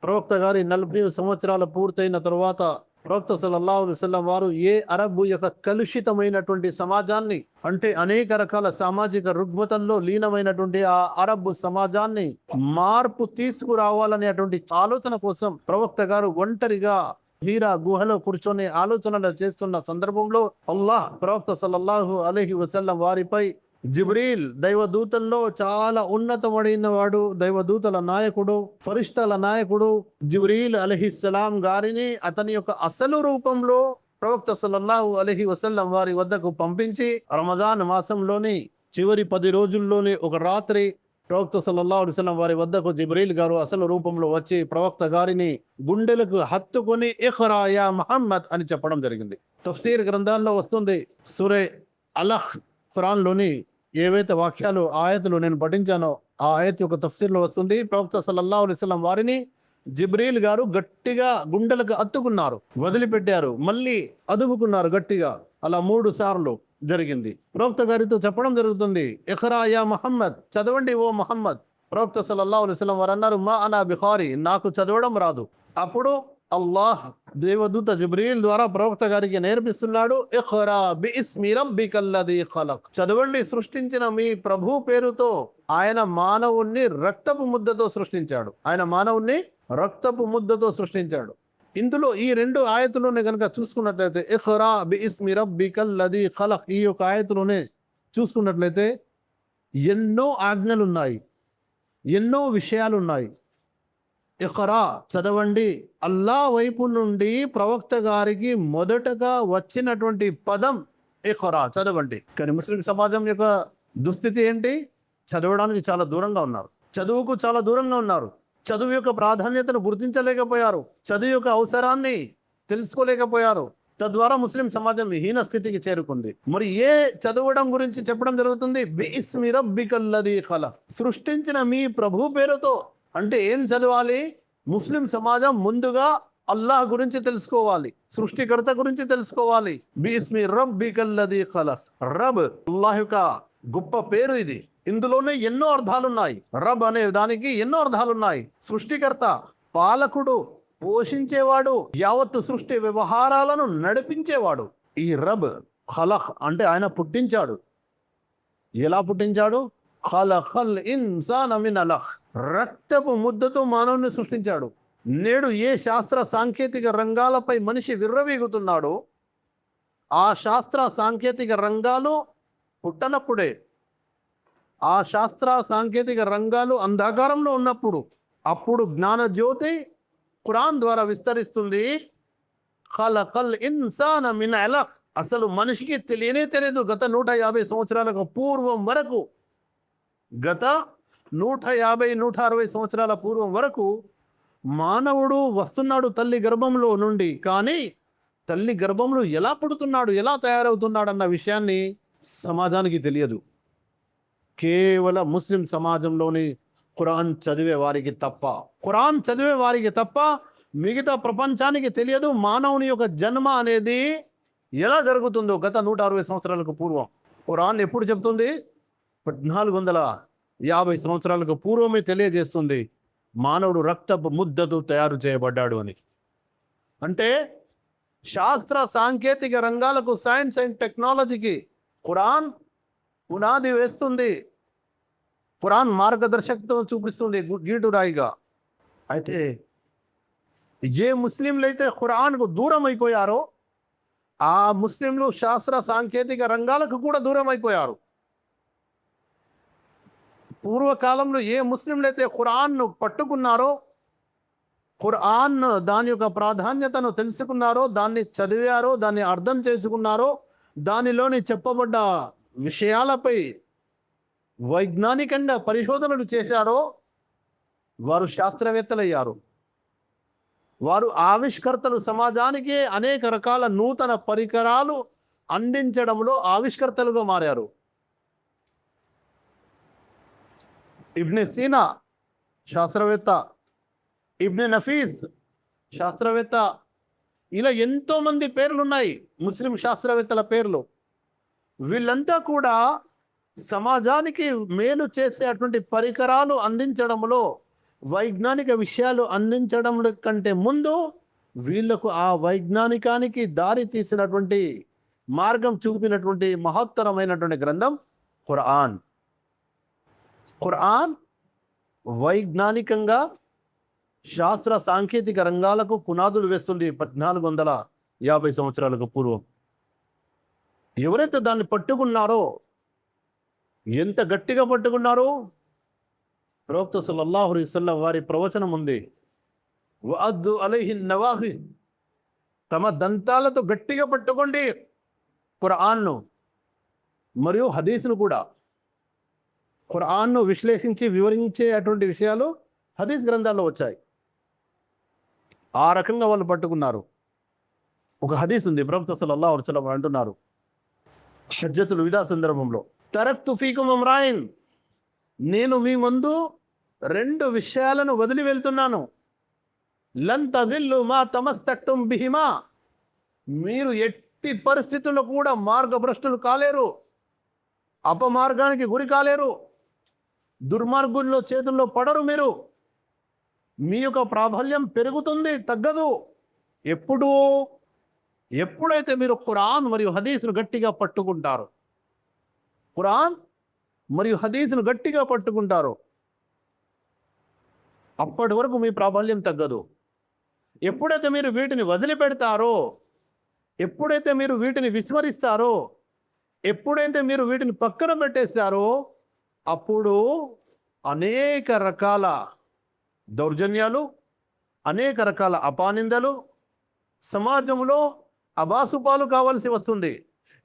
ప్రవక్త గారి 40 సంవత్సరాలు పూర్తయిన తరువాత ప్రవక్త సల్లల్లాహు అలైహి వసల్లం వారు ఏ అరబ్ యొక్క కలుషితమైనటువంటి సమాజాన్ని, అంటే అనేక రకాల సామాజిక రుగ్మతల్లో లీనమైనటువంటి ఆ అరబ్ సమాజాన్ని మార్పు తీసుకురావాలనేటువంటి ఆలోచన కోసం ప్రవక్త గారు ఒంటరిగా హీరా గుహలో కూర్చొని ఆలోచనలు చేస్తున్న సందర్భంలో అల్లాహ్ ప్రవక్త సల్లల్లాహు అలైహి వసల్లం వారిపై జిబ్రీల్ దైవదూతల్లో చాలా ఉన్నతమైన వాడు, దైవదూతల నాయకుడు, ఫరిష్తల నాయకుడు జిబ్రీల్ అలైహిస్సలాం గారిని అతని యొక్క అసలు రూపంలో ప్రవక్త సల్లల్లాహు అలైహి వసల్లం వారి వద్దకు పంపించి రమజాన్ మాసంలోని చివరి 10 రోజుల్లోని ఒక రాత్రి ప్రవక్త సల్లల్లాహు అలైహి వసల్లం వారి వద్దకు జిబ్రీల్ గారు అసలు రూపంలో వచ్చి ప్రవక్త గారిని గుండెలకు హత్తుకొని ఇఖ్రా యా ముహమ్మద్ అని చెప్పడం జరిగింది. తఫ్సీర్ గ్రంథాల్లో వస్తుంది. సూరే అలహ్ ఖురాన్లోని ఏవైతే వాక్యాలు ఆయతులు నేను పఠించానో ఆ ఆయత్ యొక్క తఫ్సీర్లో వస్తుంది. ప్రవక్త సల్లల్లాహు అలైహి వసల్లం వారిని జిబ్రీల్ గారు గట్టిగా గుండెలకు అత్తుకున్నారు, వదిలిపెట్టారు, మళ్ళీ అదుపుకున్నారు గట్టిగా. అలా 3 సార్లు జరిగింది. ప్రవక్త గారితో చెప్పడం జరుగుతుంది, ఇఖ్రా యా ముహమ్మద్, చదవండి ఓ ముహమ్మద్. ప్రవక్త సల్లల్లాహు అలైహి వసల్లం వారు అన్నారు, మా అనా బిఖారి, నాకు చదవడం రాదు. అప్పుడు అల్లాహ్ దేవదూత జిబ్రీల్ ద్వారా ప్రవక్త గారికి నేర్పిస్తున్నాడు, ఇఖ్రా బిఇస్మి రబ్బికల్లదీ ఖలక్, చదవండి సృష్టించిన మీ ప్రభు పేరుతో. ఆయన మానవుణ్ణి రక్తపు ముద్దతో సృష్టించాడు. రక్తపు ముద్దతో సృష్టించాడు. ఇందులో ఈ 2 ఆయతులోనే కనుక చూసుకున్నట్లయితే ఇఖ్రా బిఇస్మి రబ్బికల్లదీ ఖలక్, ఈ యొక్క ఆయతులోనే చూసుకున్నట్లయితే ఎన్నో ఆజ్ఞలున్నాయి, ఎన్నో విషయాలున్నాయి. ఇఖ్రా చదవండి, అల్లా వైపు నుండి ప్రవక్త గారికి మొదటగా వచ్చినటువంటి పదం ఇఖ్రా, చదవండి. కానీ ముస్లిం సమాజం యొక్క దుస్థితి ఏంటి? చదవడానికి చాలా దూరంగా ఉన్నారు, చదువుకు చాలా దూరంగా ఉన్నారు, చదువు యొక్క ప్రాధాన్యతను గుర్తించలేకపోయారు, చదువు యొక్క అవసరాన్ని తెలుసుకోలేకపోయారు. తద్వారా ముస్లిం సమాజం హీన స్థితికి చేరుకుంది. మరి ఏ చదవడం గురించి చెప్పడం జరుగుతుంది? బిఇస్మి రబ్బికల్లదీ ఖలక్, సృష్టించిన మీ ప్రభు పేరుతో. అంటే ఏం చదవాలి? ముస్లిం సమాజం ముందుగా అల్లాహ్ గురించి తెలుసుకోవాలి, సృష్టికర్త గురించి తెలుసుకోవాలి. బిఇస్మి రబ్బికల్లదీ ఖలక్, రబ్ అల్లాహ్ యొక్క గొప్ప పేరు ఇది. ఇందులోనే ఎన్నో అర్థాలున్నాయి. రబ్ అనే దానికి ఎన్నో అర్థాలున్నాయి. సృష్టికర్త, పాలకుడు, పోషించేవాడు, యావత్తు సృష్టి వ్యవహారాలను నడిపించేవాడు. ఈ రబ్ ఖలక్ అంటే ఆయన పుట్టించాడు. ఎలా పుట్టించాడు? ఖలఖల్ ఇన్సాన మిన్ అలఖ్, రక్తపు ముద్దతో మానవుని సృష్టించాడు. నేడు ఏ శాస్త్ర సాంకేతిక రంగాలపై మనిషి విర్రవీగుతున్నాడో ఆ శాస్త్ర సాంకేతిక రంగాలు పుట్టనప్పుడే, ఆ శాస్త్ర సాంకేతిక రంగాలు అంధకారంలో ఉన్నప్పుడు, అప్పుడు జ్ఞానజ్యోతి ఖురాన్ ద్వారా విస్తరిస్తుంది. ఖలఖల్ ఇన్సాన మిన్ అలఖ్, అసలు మనిషికి తెలియదు గత 150 సంవత్సరాలకు పూర్వం వరకు, గత 150-160 సంవత్సరాల పూర్వం వరకు మానవుడు వస్తున్నాడు తల్లి గర్భంలో నుండి. కానీ తల్లి గర్భంలో ఎలా పుడుతున్నాడు, ఎలా తయారవుతున్నాడు అన్న విషయాన్ని సమాజానికి తెలియదు. కేవలం ముస్లిం సమాజంలోని ఖురాన్ చదివే వారికి తప్ప మిగతా ప్రపంచానికి తెలియదు మానవుని యొక్క జన్మ అనేది ఎలా జరుగుతుందో. గత 160 సంవత్సరాలకు పూర్వం ఖురాన్ ఎప్పుడు చెప్తుంది? 1450 సంవత్సరాలకు పూర్వమే తెలియజేస్తుంది మానవుడు రక్తపు ముద్దతో తయారు చేయబడ్డాడు అని. అంటే శాస్త్ర సాంకేతిక రంగాలకు, సైన్స్ అండ్ టెక్నాలజీకి ఖురాన్ పునాది వేస్తుంది. ఖురాన్ మార్గదర్శకత్వం చూపిస్తుంది గీటురాయిగా. అయితే ఏ ముస్లింలు అయితే ఖురాన్కు దూరం అయిపోయారో ఆ ముస్లింలు శాస్త్ర సాంకేతిక రంగాలకు కూడా దూరం అయిపోయారు. పూర్వకాలంలో ఏ ముస్లింలు అయితే ఖురాన్ను పట్టుకున్నారో, ఖురాన్ దాని యొక్క ప్రాధాన్యతను తెలుసుకున్నారో, దాన్ని చదివారో, దాన్ని అర్థం చేసుకున్నారో, దానిలోని చెప్పబడ్డ విషయాలపై వైజ్ఞానికంగా పరిశోధనలు చేశారో వారు శాస్త్రవేత్తలయ్యారు. వారు ఆవిష్కర్తలు. సమాజానికి అనేక రకాల నూతన పరికరాలు అందించడంలో ఆవిష్కర్తలుగా మారారు. ఇబ్నె సీనా శాస్త్రవేత్త, ఇబ్నె నఫీస్ శాస్త్రవేత్త, ఇలా ఎంతోమంది పేర్లు ఉన్నాయి ముస్లిం శాస్త్రవేత్తల పేర్లు. వీళ్ళంతా కూడా సమాజానికి మేలు చేసేటువంటి పరికరాలు అందించడంలో, వైజ్ఞానిక విషయాలు అందించడం కంటే ముందు వీళ్లకు ఆ వైజ్ఞానికానికి దారి తీసినటువంటి మార్గం చూపినటువంటి మహత్తరమైనటువంటి గ్రంథం ఖురాన్. ఖురాన్ వైజ్ఞానికంగా శాస్త్ర సాంకేతిక రంగాలకు పునాదులు వేస్తుంది 1450 సంవత్సరాలకు పూర్వం. ఎవరైతే దాన్ని పట్టుకున్నారో, ఎంత గట్టిగా పట్టుకున్నారో, ప్రవక్త సల్లల్లాహు అలైహి వసల్లం వారి ప్రవచనం ఉంది, వఅద్దు అలైహి నవాహి, తమ దంతాలతో గట్టిగా పట్టుకోండి ఖురాన్ను మరియు హదీస్ను కూడా. ఖురాన్ను విశ్లేషించి వివరించే అటువంటి విషయాలు హదీస్ గ్రంథాల్లో వచ్చాయి. ఆ రకంగా వాళ్ళు పట్టుకున్నారు. ఒక హదీస్ ఉంది, ప్రవక్త సల్లల్లాహు అలైహి వసల్లం అంటున్నారు హజ్జతుల్ విదా సందర్భంలో, తరక్తు ఫీకుమ్ అమ్రాయిన్, నేను మీ ముందు 2 విషయాలను వదిలి వెళ్తున్నాను. లన్ తదిల్లు మా తమస్తక్తుం బిహిమా, మీరు ఎట్టి పరిస్థితుల్లో కూడా మార్గభ్రష్టులు కాలేరు, అపమార్గానికి గురి కాలేరు, దుర్మార్గుల్లో చేతుల్లో పడరు. మీరు మీ యొక్క ప్రాబల్యం పెరుగుతుంది, తగ్గదు. ఎప్పుడైతే మీరు ఖురాన్ మరియు హదీస్ను గట్టిగా పట్టుకుంటారో, ఖురాన్ మరియు హదీస్ను గట్టిగా పట్టుకుంటారో, అప్పటి వరకు మీ ప్రాబల్యం తగ్గదు. ఎప్పుడైతే మీరు వీటిని వదిలిపెడతారో, ఎప్పుడైతే మీరు వీటిని విస్మరిస్తారో, ఎప్పుడైతే మీరు వీటిని పక్కన పెట్టేస్తారో, అప్పుడు అనేక రకాల దౌర్జన్యాలు, అనేక రకాల అపానిందలు, సమాజంలో అబాసుపాలు కావాల్సి వస్తుంది,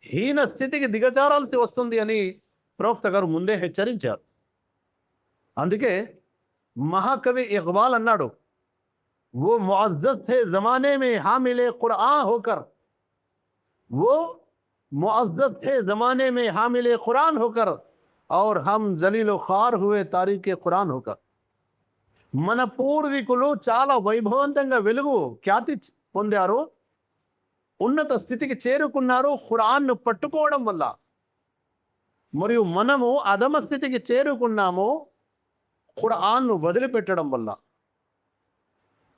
హీన స్థితికి దిగజారాల్సి వస్తుంది అని ప్రవక్త గారు ముందే హెచ్చరించారు. అందుకే మహాకవి ఇక్బాల్ అన్నాడు, वो मुअज़्ज़ज़ थे ज़माने में हामिले क़ुरआन होकर, वो मुअज़्ज़ज़ थे ज़माने में हामिले क़ुरआन होकर, और हम ज़लील ख़ार हुए तारीक़े क़ुरआन होकर. మన పూర్వీకులు చాలా వైభవంతంగా వెలుగు ఖ్యాతి పొందారు, ఉన్నత స్థితికి చేరుకున్నారు ఖురాన్ను పట్టుకోవడం వల్ల. మరియు మనము అధమ స్థితికి చేరుకున్నాము ఖురాన్ను వదిలిపెట్టడం వల్ల.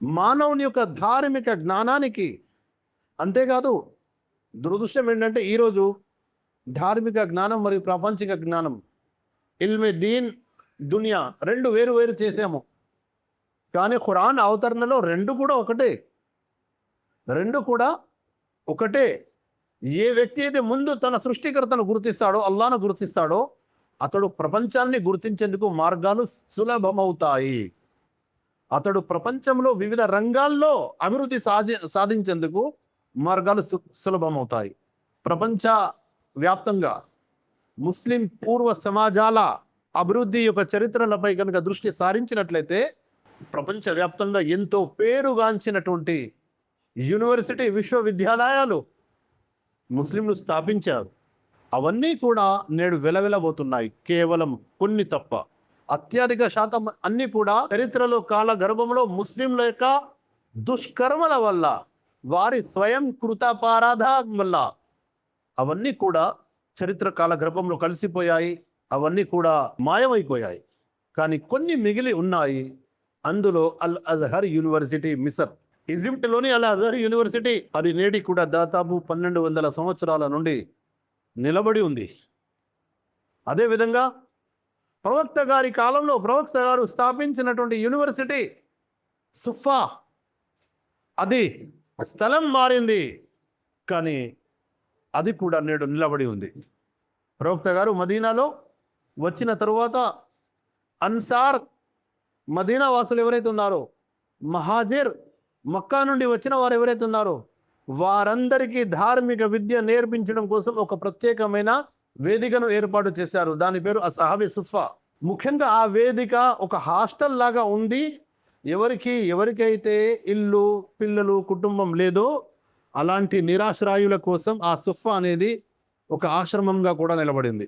మానవుని యొక్క ధార్మిక జ్ఞానానికి, అంతేకాదు దురదృష్టం ఏంటంటే ఈరోజు ధార్మిక జ్ఞానం మరియు ప్రాపంచిక జ్ఞానం, ఇల్మే దీన్ దునియా 2 వేరు వేరు చేసాము. కానీ ఖురాన్ అవతరణలో 2 కూడా ఒకటే, 2 కూడా ఒకటే. ఏ వ్యక్తి అయితే ముందు తన సృష్టికర్తను గుర్తిస్తాడో, అల్లాహ్ను గుర్తిస్తాడో, అతడు ప్రపంచాన్ని గుర్తించేందుకు మార్గాలు సులభమవుతాయి. అతడు ప్రపంచంలో వివిధ రంగాల్లో అభివృద్ధి సాధించేందుకు మార్గాలు సులభమవుతాయి. ప్రపంచ వ్యాప్తంగా ముస్లిం పూర్వ సమాజాల అభివృద్ధి యొక్క చరిత్రలపై కనుక దృష్టి సారించినట్లయితే, ప్రపంచవ్యాప్తంగా ఎంతో పేరుగాంచినటువంటి యూనివర్సిటీ, విశ్వవిద్యాలయాలు ముస్లింలు స్థాపించారు. అవన్నీ కూడా నేడు వెలవెలబోతున్నాయి, కేవలం కొన్ని తప్ప. అత్యధిక శాతం అన్నీ కూడా చరిత్రలో కాల గర్భంలో ముస్లింల యొక్క దుష్కర్మల వల్ల, వారి స్వయం కృతాపారాధం వల్ల అవన్నీ కూడా చరిత్ర కాల గర్భంలో కలిసిపోయాయి, అవన్నీ కూడా మాయమైపోయాయి. కానీ కొన్ని మిగిలి ఉన్నాయి. అందులో అల్ అజహర్ యూనివర్సిటీ, మిసర్, ఈజిప్ట్లోని అల్ అజహర్ యూనివర్సిటీ, అది నేటి కూడా దాదాపు 1200 సంవత్సరాల నుండి నిలబడి ఉంది. అదేవిధంగా ప్రవక్త గారి కాలంలో ప్రవక్త గారు స్థాపించినటువంటి యూనివర్సిటీ సుఫా, అది స్థలం మారింది, కానీ అది కూడా నేడు నిలబడి ఉంది. ప్రవక్త గారు మదీనాలో వచ్చిన తరువాత అన్సార్, మదీనా వాసులు ఎవరైతే ఉన్నారో, మహాజిర్, మక్కా నుండి వచ్చిన వారు ఎవరైతే ఉన్నారో, వారందరికీ ధార్మిక విద్య నేర్పించడం కోసం ఒక ప్రత్యేకమైన వేదికను ఏర్పాటు చేశారు. దాని పేరు అస్హాబి సుఫా. ముఖ్యంగా ఆ వేదిక ఒక హాస్టల్ లాగా ఉంది. ఎవరికైతే ఇల్లు, పిల్లలు, కుటుంబం లేదో అలాంటి నిరాశ్రాయుల కోసం ఆ సుఫా అనేది ఒక ఆశ్రమంగా కూడా నిలబడింది.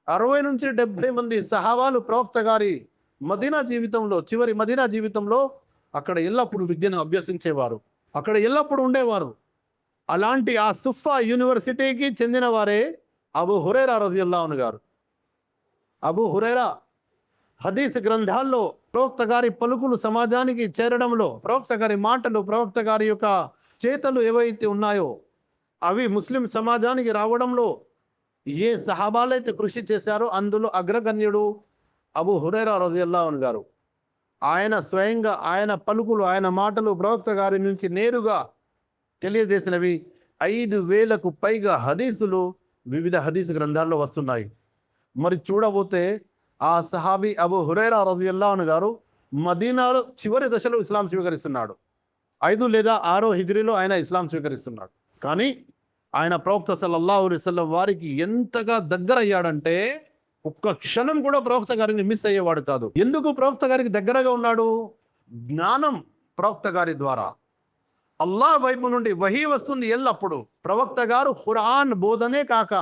60 నుంచి 70 మంది సహాబాలు ప్రవక్త గారి మదీనా జీవితంలో, చివరి మదీనా జీవితంలో అక్కడ ఎల్లప్పుడూ విద్యను అభ్యసించేవారు, అక్కడ ఎల్లప్పుడూ ఉండేవారు. అలాంటి ఆ సుఫా యూనివర్సిటీకి చెందిన వారే అబూ హురైరా రజియల్లాహు అన్హు గారు. అబూ హురైరా హదీస్ గ్రంథాల్లో ప్రవక్త గారి పలుకులు సమాజానికి చేరడంలో, ప్రవక్త గారి మాటలు, ప్రవక్త గారి యొక్క చేతలు ఏవైతే ఉన్నాయో అవి ముస్లిం సమాజానికి రావడంలో ఏ సహాబాలైతే కృషి చేశారో అందులో అగ్రగణ్యుడు అబూ హురైరా రలియల్లాహు అన్హు గారు. ఆయన స్వయంగా ఆయన పలుకులు, ఆయన మాటలు ప్రవక్త గారి నుంచి నేరుగా తెలియజేసినవి 5,000కు పైగా హదీసులు వివిధ హదీసు గ్రంథాల్లో వస్తున్నాయి. మరి చూడబోతే ఆ సహాబీ అబూ హురైరా రలియల్లాహు అన్హు గారు మదీనాలో చివరి దశలో ఇస్లాం స్వీకరిస్తున్నాడు. 5 లేదా 6 హిజ్రీలో ఆయన ఇస్లాం స్వీకరిస్తున్నాడు. కానీ ఆయన ప్రవక్త సల్లల్లాహు అలైహి వసల్లం వారికి ఎంతగా దగ్గర అయ్యాడంటే ఒక్క క్షణం కూడా ప్రవక్త గారిని మిస్ అయ్యేవాడు కాదు. ఎందుకు ప్రవక్త గారికి దగ్గరగా ఉన్నాడు? జ్ఞానం ప్రవక్త గారి ద్వారా అల్లాహ్ వైపు నుండి వహీ వస్తుంది ఎల్లప్పుడు. ప్రవక్త గారు ఖురాన్ బోధనే కాక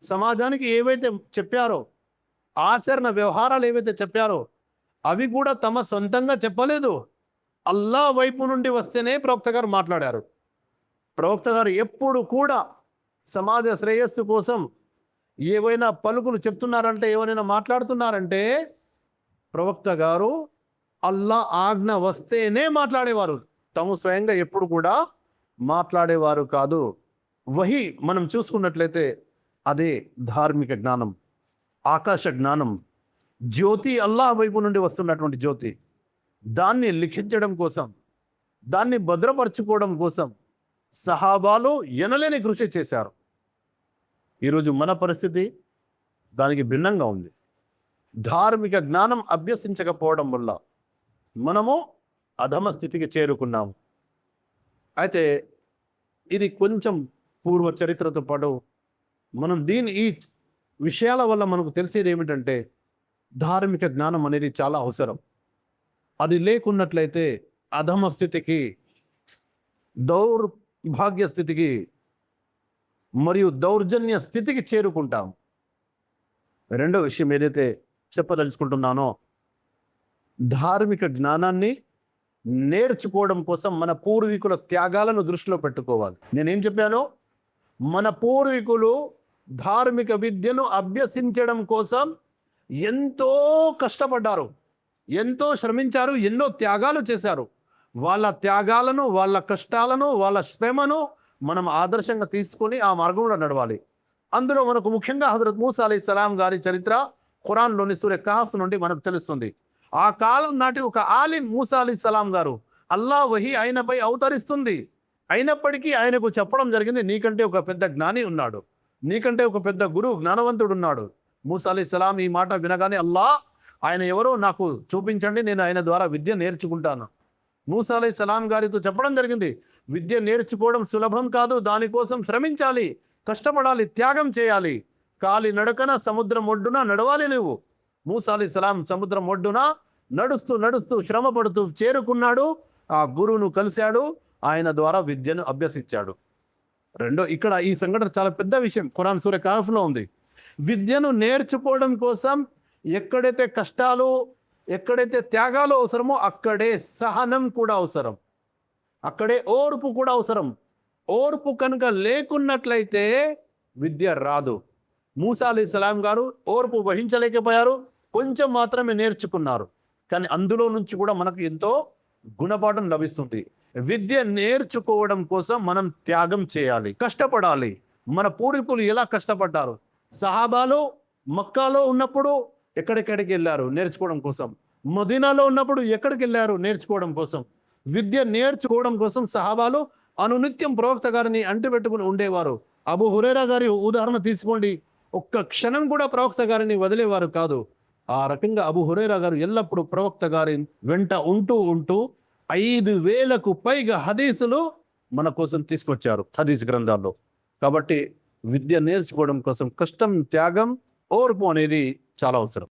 సమాజానికి ఏవైతే చెప్పారో, ఆచరణ వ్యవహారాలు ఏవైతే చెప్పారో అవి కూడా తమ సొంతంగా చెప్పలేదు. అల్లాహ్ వైపు నుండి వస్తేనే ప్రవక్త గారు మాట్లాడారు. ప్రవక్త గారు ఎప్పుడు కూడా సమాజ శ్రేయస్సు కోసం ఏవైనా పలుకులు చెప్తున్నారంటే, ఏవైనా మాట్లాడుతున్నారంటే ప్రవక్త గారు అల్లాహ్ ఆజ్ఞ వస్తేనే మాట్లాడేవారు. తాము స్వయంగా ఎప్పుడు కూడా మాట్లాడేవారు కాదు. వహీ మనం చూసుకున్నట్లయితే అదే ధార్మిక జ్ఞానం, ఆకాశ జ్ఞానం, జ్యోతి, అల్లాహ్ వైపు నుండి వస్తున్నటువంటి జ్యోతి. దాన్ని లిఖించడం కోసం, దాన్ని భద్రపరచుకోవడం కోసం సహాబాలు ఎనలేని కృషి చేశారు. ఈరోజు మన పరిస్థితి దానికి భిన్నంగా ఉంది. ధార్మిక జ్ఞానం అభ్యసించకపోవడం వల్ల మనము అధమ స్థితికి చేరుకున్నాము. అయితే ఇది కొంచెం పూర్వ చరిత్రతో పాటు మనం ఈ విషయాల వల్ల మనకు తెలిసేది ఏమిటంటే ధార్మిక జ్ఞానం అనేది చాలా అవసరం. అది లేకున్నట్లయితే అధమ స్థితికి, దౌర్భాగ్య స్థితికి మరియు దౌర్జన్య స్థితికి చేరుకుంటాం. రెండో విషయం ఏదైతే చెప్పదలుచుకుంటున్నానో, ధార్మిక జ్ఞానాన్ని నేర్చుకోవడం కోసం మన పూర్వీకుల త్యాగాలను దృష్టిలో పెట్టుకోవాలి. నేనేం చెప్పాను? మన పూర్వీకులు ధార్మిక విద్యను అభ్యసించడం కోసం ఎంతో కష్టపడ్డారు, ఎంతో శ్రమించారు, ఎన్నో త్యాగాలు చేశారు. వాళ్ళ త్యాగాలను, వాళ్ళ కష్టాలను, వాళ్ళ శ్రమను మనం ఆదర్శంగా తీసుకొని ఆ మార్గంలో నడవాలి. అందులో మనకు ముఖ్యంగా హజరత్ మూసా అలైహిస్సలాం గారి చరిత్ర ఖురాన్లోని సూర కహఫ్ నుండి మనకు తెలుస్తుంది. ఆ కాలం నాటి ఒక ఆలిం మూసా అలైహిస్సలాం గారు, అల్లాహ్ వహీ ఆయనపై అవతరిస్తుంది. అయినప్పటికీ ఆయనకు చెప్పడం జరిగింది, నీకంటే ఒక పెద్ద జ్ఞాని ఉన్నాడు, నీకంటే ఒక పెద్ద గురువు, జ్ఞానవంతుడు ఉన్నాడు. మూసా అలైహిస్సలాం ఈ మాట వినగానే, అల్లాహ్ ఆయన ఎవరో నాకు చూపించండి, నేను ఆయన ద్వారా విద్య నేర్చుకుంటాను. మూసా అలైహిస్సలాం గారితో చెప్పడం జరిగింది, విద్య నేర్చుకోవడం సులభం కాదు, దానికోసం శ్రమించాలి, కష్టపడాలి, త్యాగం చేయాలి. కాలి నడకన సముద్రం ఒడ్డున నడవాలి నువ్వు. మూసా అలైహిస్సలాం సముద్రం ఒడ్డున నడుస్తూ నడుస్తూ శ్రమ పడుతూ చేరుకున్నాడు. ఆ గురువును కలిశాడు, ఆయన ద్వారా విద్యను అభ్యసించాడు. ఇక్కడ ఈ సంఘటన చాలా పెద్ద విషయం, ఖురాన్ సూర కహఫ్లో ఉంది. విద్యను నేర్చుకోవడం కోసం ఎక్కడైతే కష్టాలు, ఎక్కడైతే త్యాగాలు అవసరమో అక్కడే సహనం కూడా అవసరం, అక్కడే ఓర్పు కూడా అవసరం. ఓర్పు కనుక లేకున్నట్లయితే విద్య రాదు. మూసా అలైహిస్సలాం గారు ఓర్పు వహించలేకపోయారు, కొంచెం మాత్రమే నేర్చుకున్నారు. కానీ అందులో నుంచి కూడా మనకు ఎంతో గుణపాఠం లభిస్తుంది. విద్య నేర్చుకోవడం కోసం మనం త్యాగం చేయాలి, కష్టపడాలి. మన పూర్వీకులు ఎలా కష్టపడ్డారు? సహాబాలు మక్కాలో ఉన్నప్పుడు ఎక్కడెక్కడికి వెళ్ళారు నేర్చుకోవడం కోసం, మదీనాలో ఉన్నప్పుడు ఎక్కడికి వెళ్ళారు నేర్చుకోవడం కోసం. విద్య నేర్చుకోవడం కోసం సహాబాలు అనునిత్యం ప్రవక్త గారిని అంటిపెట్టుకుని ఉండేవారు. అబూ హురైరా గారి ఉదాహరణ తీసుకోండి, ఒక్క క్షణం కూడా ప్రవక్త గారిని వదిలేవారు కాదు. ఆ రకంగా అబూ హురైరా గారు ఎల్లప్పుడూ ప్రవక్త గారి వెంట ఉంటూ 5,000కు పైగా హదీసులు మన కోసం తీసుకొచ్చారు హదీస్ గ్రంథాల్లో. కాబట్టి విద్య నేర్చుకోవడం కోసం కష్టం, త్యాగం, ఓర్పు అనేది చాలా అవసరం.